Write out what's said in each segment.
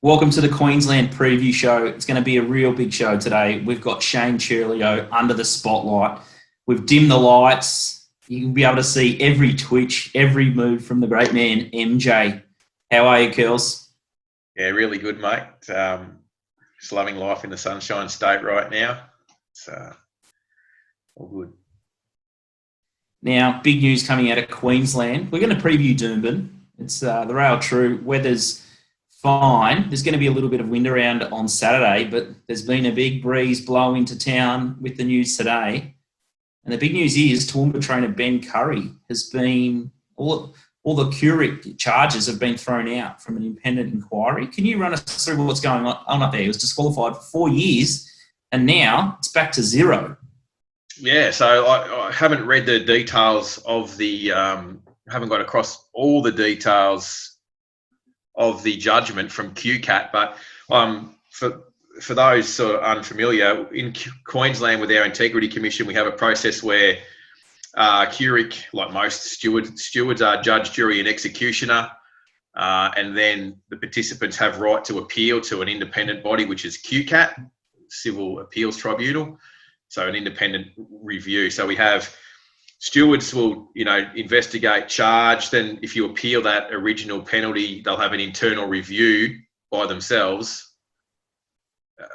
Welcome to the Queensland preview show. It's going to be a real big show today. We've got Shane Churlio under the spotlight. We've dimmed the lights. You can be able to see every twitch, every move from the great man, MJ. How are you, Curls? Yeah, really good, mate. Just loving life in the Sunshine State right now. It's all good. Now, big news coming out of Queensland. We're going to preview Doomben. It's the rail true. Weather's fine. There's going to be a little bit of wind around on Saturday, but there's been a big breeze blow into town with the news today. And the big news is Toowoomba trainer Ben Currie has been, all the QRIC charges have been thrown out from an independent inquiry. Can you run us through what's going on up there? He was disqualified for 4 years and now it's back to zero. Yeah, so I haven't read the details of the, haven't got across all the details of the judgment from QCAT, but for those sort of unfamiliar, in Queensland with our Integrity Commission, we have a process where QRIC, like most stewards are judge, jury and executioner, and then the participants have right to appeal to an independent body, which is QCAT, Civil Appeals Tribunal, so an independent review. So we have stewards will, investigate, charge. Then if you appeal that original penalty, they'll have an internal review by themselves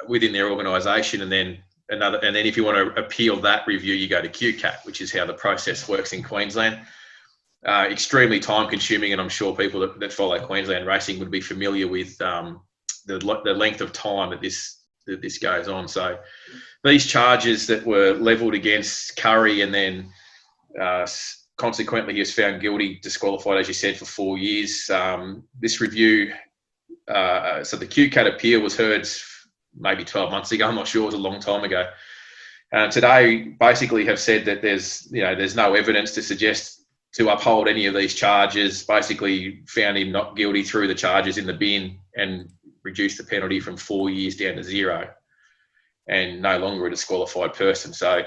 within their organisation, and then if you want to appeal that review, you go to QCAT, which is how the process works in Queensland. Extremely time consuming, and I'm sure people that follow Queensland racing would be familiar with the length of time that this goes on. So these charges that were levelled against Currie, and then consequently he was found guilty, disqualified, as you said, for 4 years. This review, so the QCAT appeal was heard maybe 12 months ago. I'm not sure, it was a long time ago. Today basically have said that there's no evidence to suggest to uphold any of these charges. Basically found him not guilty, threw the charges in the bin and reduced the penalty from 4 years down to zero, and no longer a disqualified person. So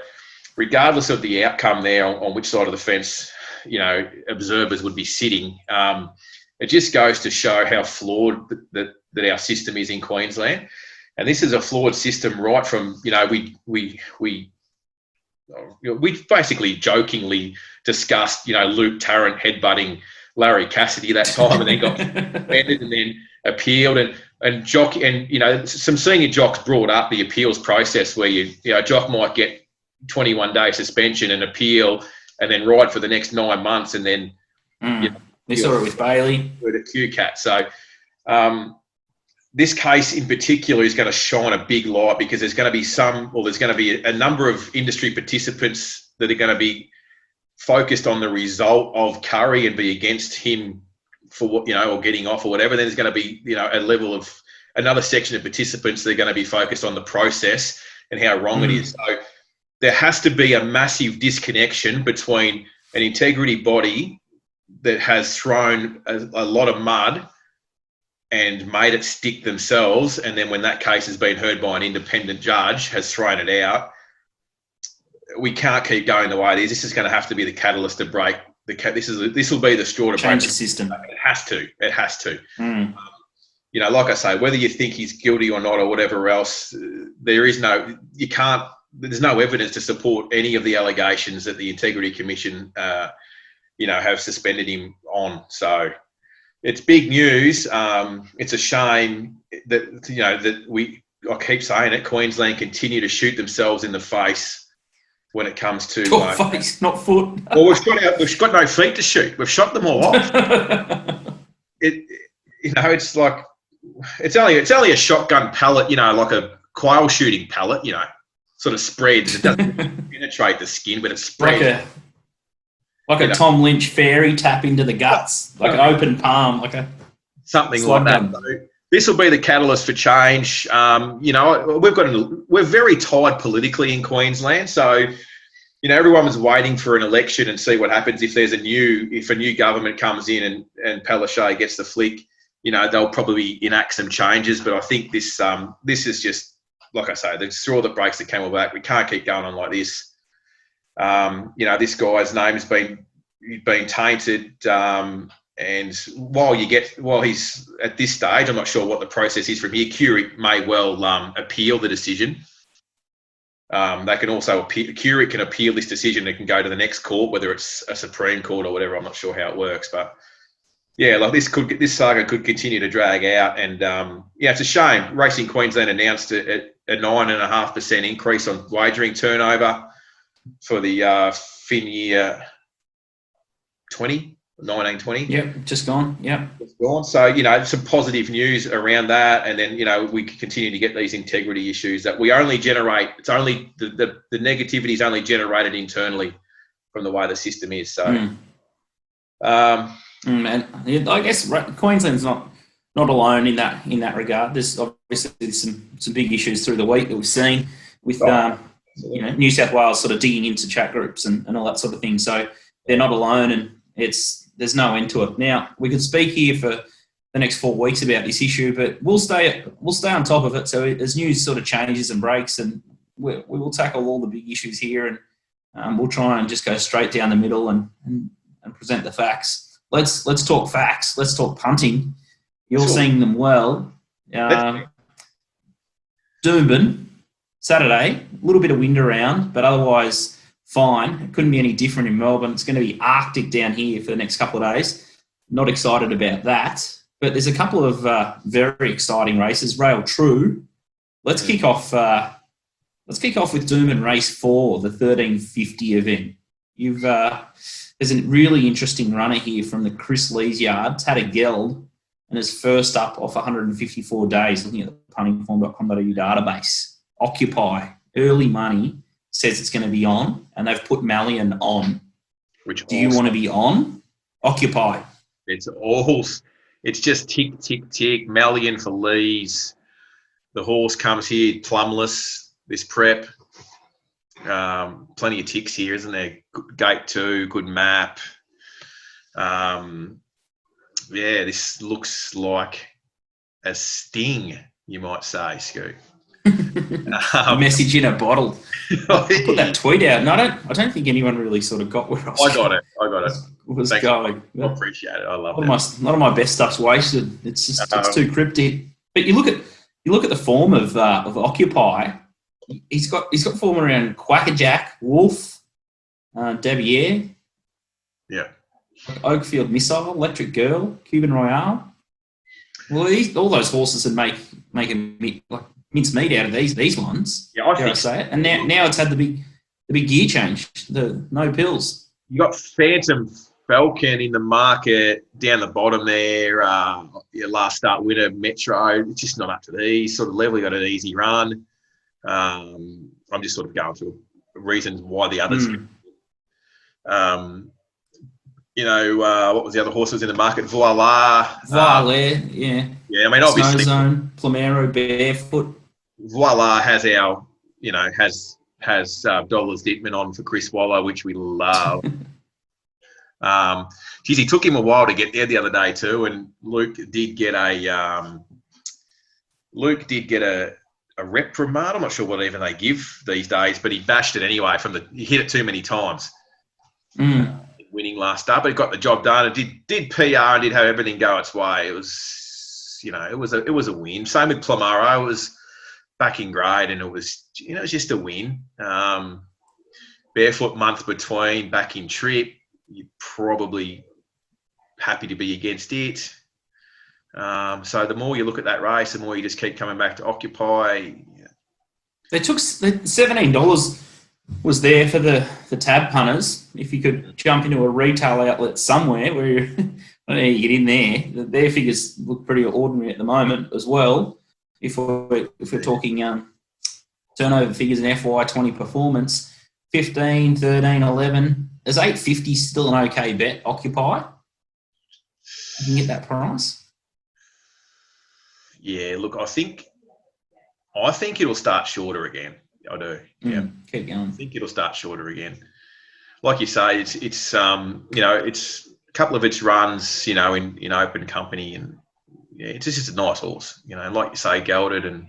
regardless of the outcome there on which side of the fence, observers would be sitting, it just goes to show how flawed that our system is in Queensland. And this is a flawed system right from, we basically jokingly discussed, Luke Tarrant headbutting Larry Cassidy that time, and then got suspended and then appealed, and Jock, and some senior jocks brought up the appeals process where Jock might get 21-day suspension and appeal, and then ride for the next 9 months, and then we saw it with Bailey with a QCAT. So this case in particular is going to shine a big light, because there's going to be a number of industry participants that are going to be focused on the result of Currie and be against him for what, or getting off or whatever. Then there's going to be a level of another section of participants that are going to be focused on the process and how wrong it is. So there has to be a massive disconnection between an integrity body that has thrown a lot of mud and made it stick themselves, and then when that case has been heard by an independent judge, has thrown it out. We can't keep going the way it is. This is going to have to be the catalyst to break this will be the straw to change break the system. It has to. Like I say, whether you think he's guilty or not or whatever else, there's no evidence to support any of the allegations that the Integrity Commission, have suspended him on. So it's big news. It's a shame that I keep saying it, Queensland continue to shoot themselves in the face when it comes to face, not foot. Well, we've got no feet to shoot. We've shot them all off. It's like it's only a shotgun pellet, like a quail shooting pellet, sort of spreads. It doesn't penetrate the skin, but it spreads. Like a Tom Lynch fairy tap into the guts, like an open palm, something like that. So this will be the catalyst for change. We're very tied politically in Queensland, so everyone was waiting for an election and see what happens if a new government comes in and Palaszczuk gets the flick. They'll probably enact some changes, but I think this is just, like I say, the straw that breaks the camel back. We can't keep going on like this. This guy's name's been tainted. And while he's at this stage, I'm not sure what the process is from here. QRIC may well appeal the decision. They can also QRIC can appeal this decision. It can go to the next court, whether it's a Supreme Court or whatever. I'm not sure how it works, but yeah, like this saga could continue to drag out. And it's a shame. Racing Queensland announced a 9.5% increase on wagering turnover for the fin year 1920. Yep, just gone. Yep. Just gone. So, some positive news around that. And then, we could continue to get these integrity issues that we only generate. It's only the negativity is only generated internally from the way the system is. So, and I guess Queensland's not alone in that regard. There's obviously some big issues through the week that we've seen with New South Wales sort of digging into chat groups and all that sort of thing. So they're not alone, and there's no end to it. Now we could speak here for the next 4 weeks about this issue, but we'll stay on top of it. So as news sort of changes and breaks, and we will tackle all the big issues here, and we'll try and just go straight down the middle and present the facts. Let's talk facts. Let's talk punting. You're seeing them well. Doomben, Saturday, a little bit of wind around, but otherwise fine. It couldn't be any different in Melbourne. It's going to be Arctic down here for the next couple of days. Not excited about that. But there's a couple of very exciting races. Rail True. Let's kick off with Doomben Race 4, the 1350 event. There's a really interesting runner here from the Chris Lee's yard, had a geld, and is first up off 154 days, looking at the puntingform.com.au database. Occupy, early money, says it's going to be on, and they've put Malian on. Do you want to be on? Occupy. It's just tick, tick, tick. Malian for Lees. The horse comes here plumless, this prep. Plenty of ticks here, isn't there? Good gate 2, good map. This looks like a sting, you might say, Scoot. Message in a bottle. I put that tweet out, and I don't think anyone really sort of got where I got it. Was going. I appreciate it. I love it. A lot of my best stuff's wasted. It's just it's too cryptic. But you look at the form of Occupy. He's got form around Quackerjack, Wolf, Debier, Oakfield Missile, Electric Girl, Cuban Royale. Well, all those horses would make mince meat out of these ones. Yeah, I say it. And now it's had the big gear change. The no pills. You got Phantom Falcon in the market down the bottom there. Your last start winner, Metro. It's just not up to these sort of level. You got an easy run. I'm just sort of going through reasons why the others. What was the other horses in the market? Voila, yeah. Yeah, I mean, obviously, Snowzone, Plomero, Barefoot. Voila has has Dollars Dittman on for Chris Waller, which we love. He took him a while to get there the other day too, and Luke did get a reprimand. I'm not sure what even they give these days, but he bashed it anyway. He hit it too many times. Winning last start, but he got the job done. It did PR and did have everything go its way. It was, it was a win. Same with Plomaro. It was back in grade, and it was just a win. Barefoot month between, back in trip. You're probably happy to be against it. So the more you look at that race, the more you just keep coming back to Occupy. They took $17 was there for the tab punters. If you could jump into a retail outlet somewhere where you get in there, their figures look pretty ordinary at the moment as well. If we're talking turnover figures in FY20 performance, 15, 13, 11. Is 850 still an okay bet? Occupy. You can get that price. Yeah, look, I think it'll start shorter again. I do. Yeah, keep going. I think it'll start shorter again. Like you say, it's it's a couple of its runs, in open company, and it's just a nice horse. Like you say, gelded, and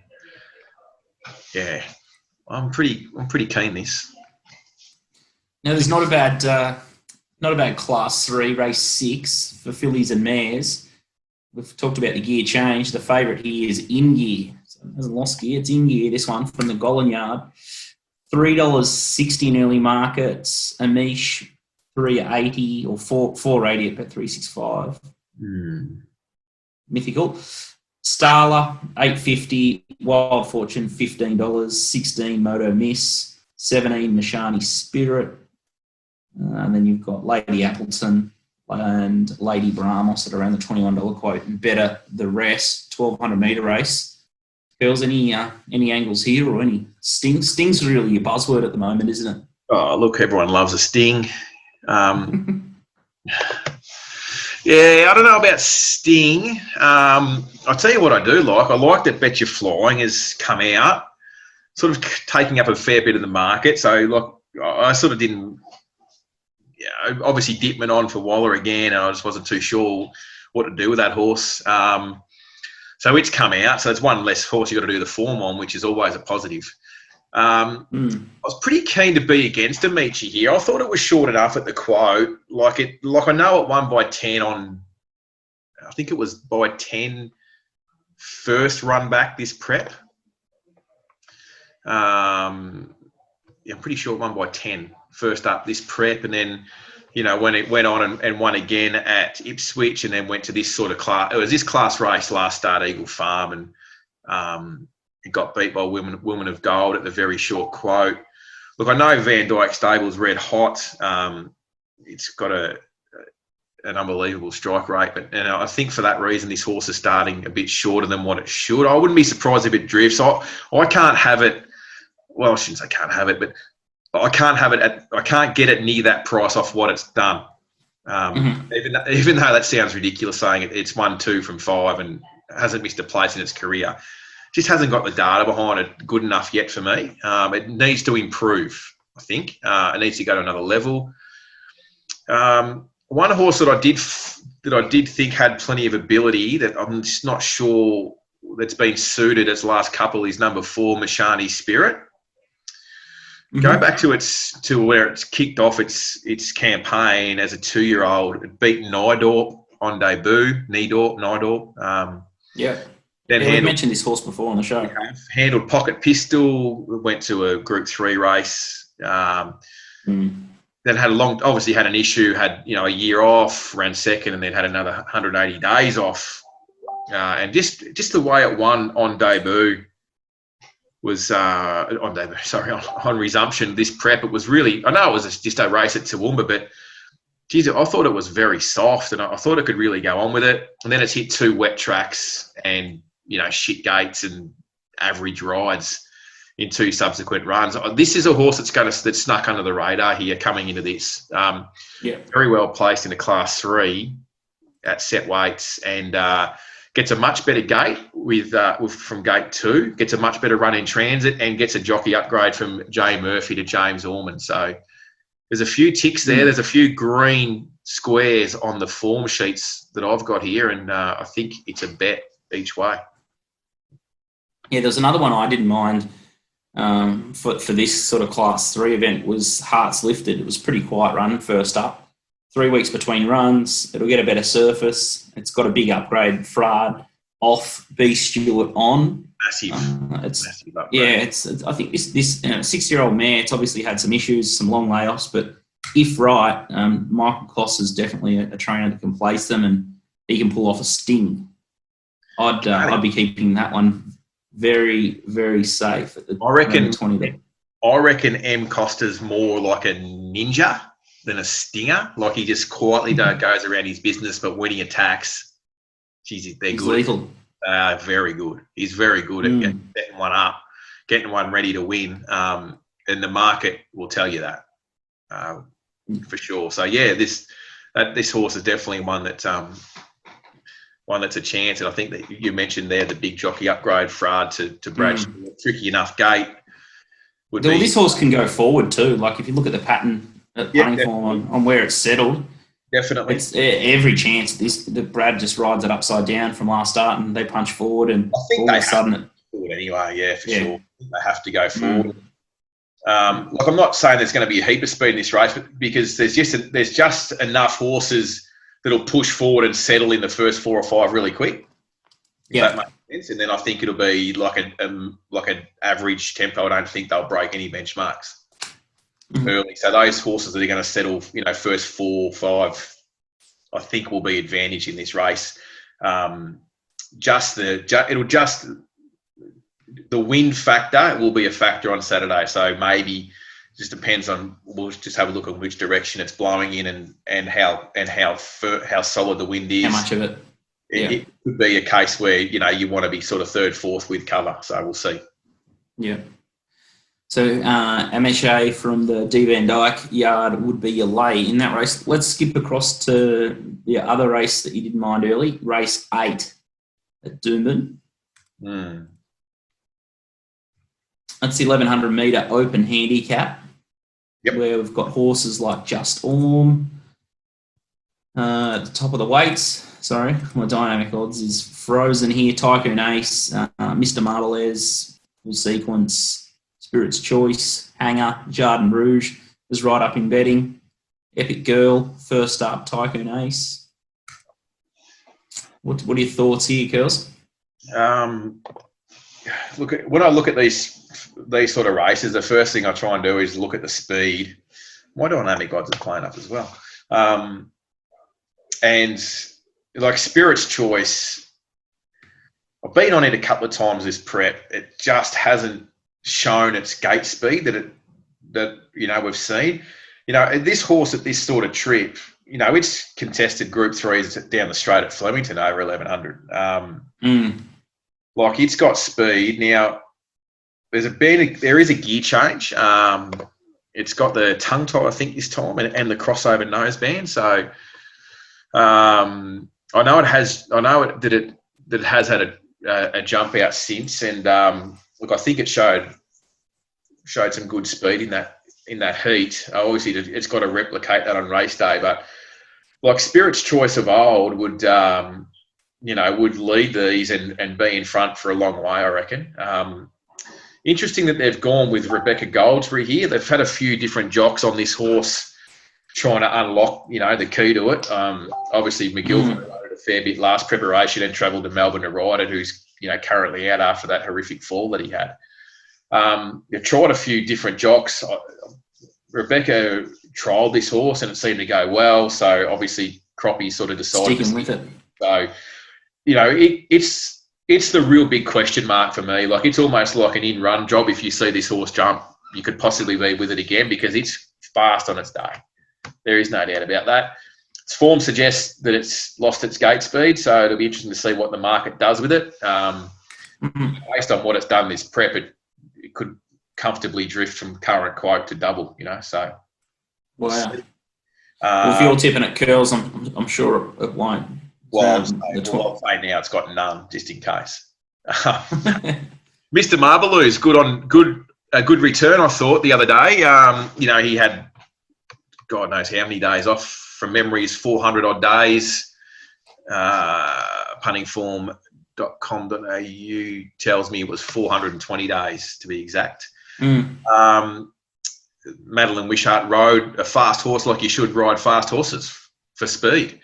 I'm pretty keen this. Now, there's not a bad not a bad Class 3, race 6 for fillies and mares. We've talked about the gear change. The favourite here is In Gear. So it hasn't lost gear. It's In Gear, this one, from the Gollan Yard. $3.60 in early markets. Amish, $3.80 or $4.80 at bet 365. Mythical. Starla, $8.50. Wild Fortune, $15. $16 Moto Miss. $17 Mashani Spirit. And then you've got Lady Appleton and Lady Brahmos at around the $21 quote, and better the rest. 1,200 metre race. Girls, any angles here or any sting? Sting's really your buzzword at the moment, isn't it? Oh, look, everyone loves a sting. Yeah, I don't know about sting. I'll tell you what I do like. I like that Bet You're Flying has come out, sort of taking up a fair bit of the market. So, like, I sort of didn't, obviously Dittman on for Waller again, and I just wasn't too sure what to do with that horse. So it's come out. So it's one less horse you got to do the form on, which is always a positive. I was pretty keen to be against Amici here. I thought it was short enough at the quote. Like I know it won by 10 on, I think it was by 10 first run back this prep. I'm pretty sure it won by 10 first up this prep, and then, when it went on and won again at Ipswich, and then went to this sort of class. It was this class race last start, Eagle Farm, and it got beat by Women of Gold at the very short quote. Look, I know Van Dyke Stable's red hot. It's got an unbelievable strike rate, and I think for that reason this horse is starting a bit shorter than what it should. I wouldn't be surprised if it drifts. I can't have it. Well, I shouldn't say can't have it, but I can't have it I can't get it near that price off what it's done. Even though that sounds ridiculous saying it's 1-2 from 5 and hasn't missed a place in its career, just hasn't got the data behind it good enough yet for me. It needs to improve, I think. It needs to go to another level. One horse that I did think had plenty of ability that I'm just not sure that's been suited its last couple is number 4, Mashani Spirit. Go back to where it's kicked off its campaign as a 2-year-old. It beat Nidorp on debut. Nidorp. We mentioned this horse before on the show. Handled Pocket Pistol. Went to a Group 3 race. Then had obviously had an issue. Had a year off. Ran second, and then had another 180 days off. And just the way it won on debut. Was on resumption this prep. It was really, I know it was just a race at Toowoomba, but geez, I thought it was very soft, and I thought it could really go on with it. And then it's hit 2 wet tracks and shit gates and average rides in 2 subsequent runs. This is a horse that's snuck under the radar here coming into this. Very well placed in a Class 3 at set weights, and gets a much better gate from gate 2, gets a much better run in transit, and gets a jockey upgrade from Jay Murphy to James Ormond. So there's a few ticks there. There's a few green squares on the form sheets that I've got here, and I think it's a bet each way. Yeah, there's another one I didn't mind for this sort of Class 3 event was Hearts Lifted. It was a pretty quiet run first up. 3 weeks between runs. It'll get a better surface. It's got a big upgrade. Frard off, B Stewart on. Massive. Massive upgrade. Yeah, I think this 6-year-old mare. It's obviously had some issues, some long layoffs, but if right, Michael Kloss is definitely a trainer that can place them, and he can pull off a sting. I'd be keeping that one very, very safe at the. I reckon 20. I reckon M Costa's more like a ninja than a stinger. Like he just quietly goes around his business, but when he attacks, geez, they're good. Lethal. Very good. He's very good at setting one up, getting one ready to win. And the market will tell you that for sure. So yeah, this horse is definitely one that's a chance. And I think that you mentioned there the big jockey upgrade Frard to Brad, tricky enough gate. This horse can go forward too. Like if you look at the pattern. Form on where it's settled. Definitely. It's every chance that Brad just rides it upside down from last start and they punch forward, and I think all they of a sudden forward anyway, for sure. They have to go forward. Like I'm not saying there's going to be a heap of speed in this race, but because there's just enough horses that'll push forward and settle in the first 4 or 5 really quick. If that makes sense. And then I think it'll be like an average tempo. I don't think they'll break any benchmarks early. So those horses that are going to settle, first 4 or 5, I think will be advantaged in this race. The wind factor will be a factor on Saturday. So maybe it just depends on. We'll just have a look at which direction it's blowing in and how solid the wind is. How much of it? It could be a case where you want to be sort of 3rd, 4th with cover. So we'll see. Yeah. So MHA from the D Van Dyke yard would be your lay in that race. Let's skip across to the other race that you didn't mind early, race 8 at Doomben. That's the 1100 metre open handicap, where we've got horses like Just Orm at the top of the weights. Sorry, my dynamic odds is frozen here. Tycoon Ace, Mr. Marvelez, Full Sequence, Spirit's Choice, Hanger, Jardin Rouge is right up in betting. Epic Girl, first up, Tycoon Ace. What are your thoughts here, Curls? When I look at these sort of races, the first thing I try and do is look at the speed. My dynamic odds are playing up as well. And like Spirit's Choice, I've been on it a couple of times this prep. It just hasn't shown its gate speed that we've seen. This horse at this sort of trip, it's contested Group 3s down the straight at Flemington over 1100. Like it's got speed now. There is a gear change. It's got the tongue tie, I think, this time, and the crossover noseband. So I know it has had a jump out since, and I think it showed some good speed in that heat. Obviously, it's got to replicate that on race day, but like Spirit's Choice of old would lead these and be in front for a long way, I reckon. Interesting that they've gone with Rebecca Goldsberry here. They've had a few different jocks on this horse trying to unlock, the key to it. Obviously, McGilvin rode a fair bit last preparation and travelled to Melbourne to ride it, who's, currently out after that horrific fall that he had. They've tried a few different jocks. Rebecca trialled this horse and it seemed to go well. So, obviously, Croppy sort of decided sticking with it. So, it's the real big question mark for me. Like, it's almost like an in-run job. If you see this horse jump, you could possibly be with it again because it's fast on its day. There is no doubt about that. Its form suggests that it's lost its gate speed, so it'll be interesting to see what the market does with it. Based on what it's done this prep, it could comfortably drift from current quote to double, so. Wow. Well, if you're tipping at curls, I'm sure it won't. I'll say now it's got none, just in case. Mr. Marbaloo's a good return, I thought, the other day. He had God knows how many days off. From memory, is 400 odd days. Puntingform.com.au tells me it was 420 days to be exact. Madeline Wishart rode a fast horse like you should ride fast horses for speed.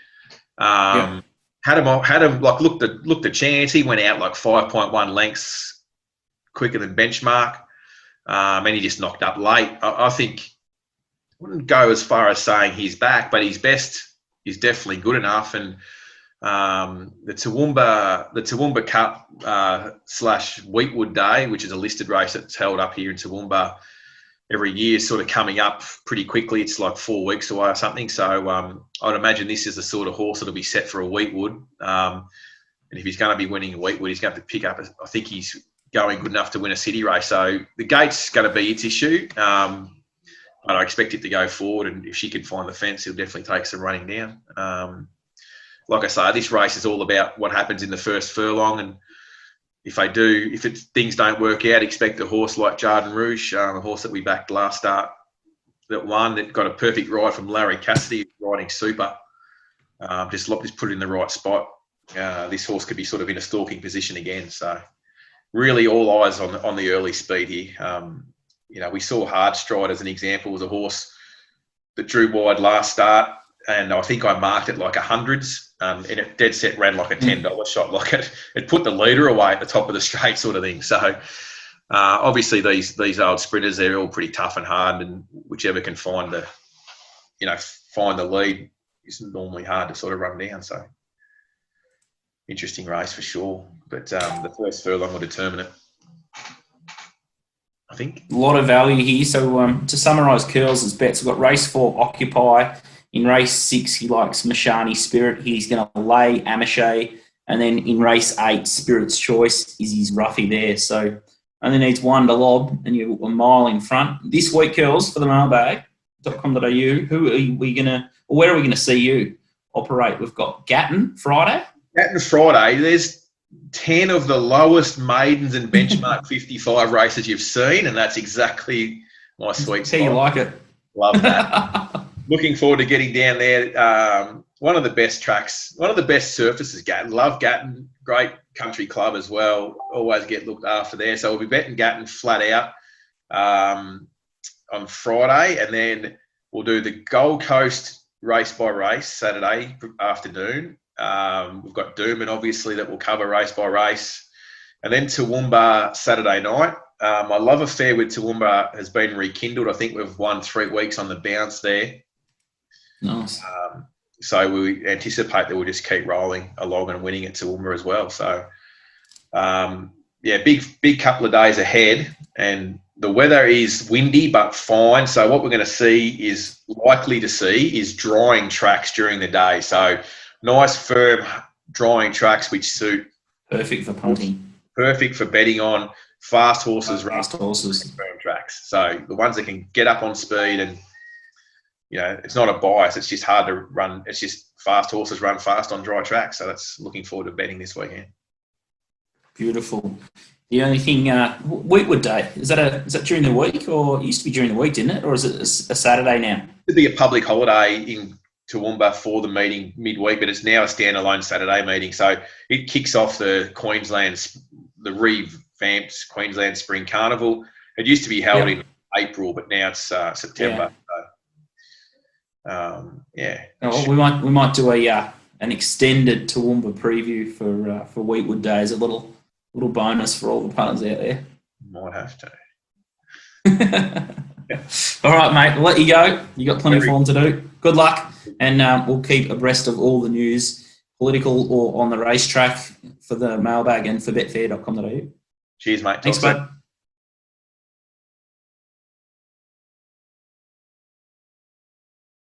Had him like looked a chance. He went out like 5.1 lengths quicker than benchmark, and he just knocked up late. I think I wouldn't go as far as saying he's back, but his best is definitely good enough. And the Toowoomba Cup / Wheatwood Day, which is a listed race that's held up here in Toowoomba every year, is sort of coming up pretty quickly. It's like 4 weeks away or something. So I'd imagine this is the sort of horse that'll be set for a Wheatwood. And if he's going to be winning a Wheatwood, he's going to have to pick up. I think he's going good enough to win a city race. So the gate's going to be its issue. But I expect it to go forward. And if she can find the fence, he'll definitely take some running down. Like I say, this race is all about what happens in the first furlong. And if things don't work out, expect a horse like Jardin Rouge, a horse that we backed last start, that got a perfect ride from Larry Cassidy, riding super. Just put it in the right spot. This horse could be sort of in a stalking position again. So really all eyes on the early speed here. we saw Hard Stride as an example, was a horse that drew wide last start, and I think I marked it like a hundreds, and it dead set ran like a $10 shot. Like it put the leader away at the top of the straight, sort of thing. So obviously these old sprinters, they're all pretty tough and hard, and whichever can find the lead is normally hard to sort of run down. So interesting race for sure, but the first furlong will determine it, I think. A lot of value here. So to summarise Curls' bets, we've got race 4, Occupy. In race 6, he likes Mashani Spirit. He's going to lay Amache. And then in race 8, Spirit's Choice is his roughie there. So only needs one to lob, and you're a mile in front. This week, Curls, for the mailbag.com.au, where are we going to see you operate? We've got Gatton Friday. Gatton Friday. There's 10 of the lowest maidens and benchmark 55 races you've seen, and that's exactly my sweet spot. How you like it? Love that. Looking forward to getting down there. One of the best tracks, one of the best surfaces, Gatton. Love Gatton. Great country club as well. Always get looked after there. So we'll be betting Gatton flat out on Friday, and then we'll do the Gold Coast race by race Saturday afternoon. We've got Doomben, obviously, that will cover race by race. And then Toowoomba Saturday night. My love affair with Toowoomba has been rekindled. I think we've won 3 weeks on the bounce there. Nice. So we anticipate that we'll just keep rolling along and winning at Toowoomba as well. So, big couple of days ahead. And the weather is windy but fine. So what we're going to likely see is drying tracks during the day. So nice, firm, drying tracks which suit. Perfect for punting. Perfect for betting on. Fast horses run horses. Firm tracks. So the ones that can get up on speed, and it's not a bias. It's just hard to run. It's just fast horses run fast on dry tracks. So that's looking forward to betting this weekend. Beautiful. The only thing, Wheatwood Day, is that during the week, or it used to be during the week, didn't it? Or is it a Saturday now? It'd be a public holiday in Toowoomba for the meeting midweek, but it's now a standalone Saturday meeting. So it kicks off the revamped Queensland Spring Carnival. It used to be held in April, but now it's September. Yeah. We might do an extended Toowoomba preview for Wheatwood Day as a little bonus for all the punters out there. Might have to. All right, mate. I'll let you go. You got plenty of form to do. Good luck, and we'll keep abreast of all the news, political or on the racetrack, for the mailbag and for betfair.com.au. Cheers, mate. Thanks, bud.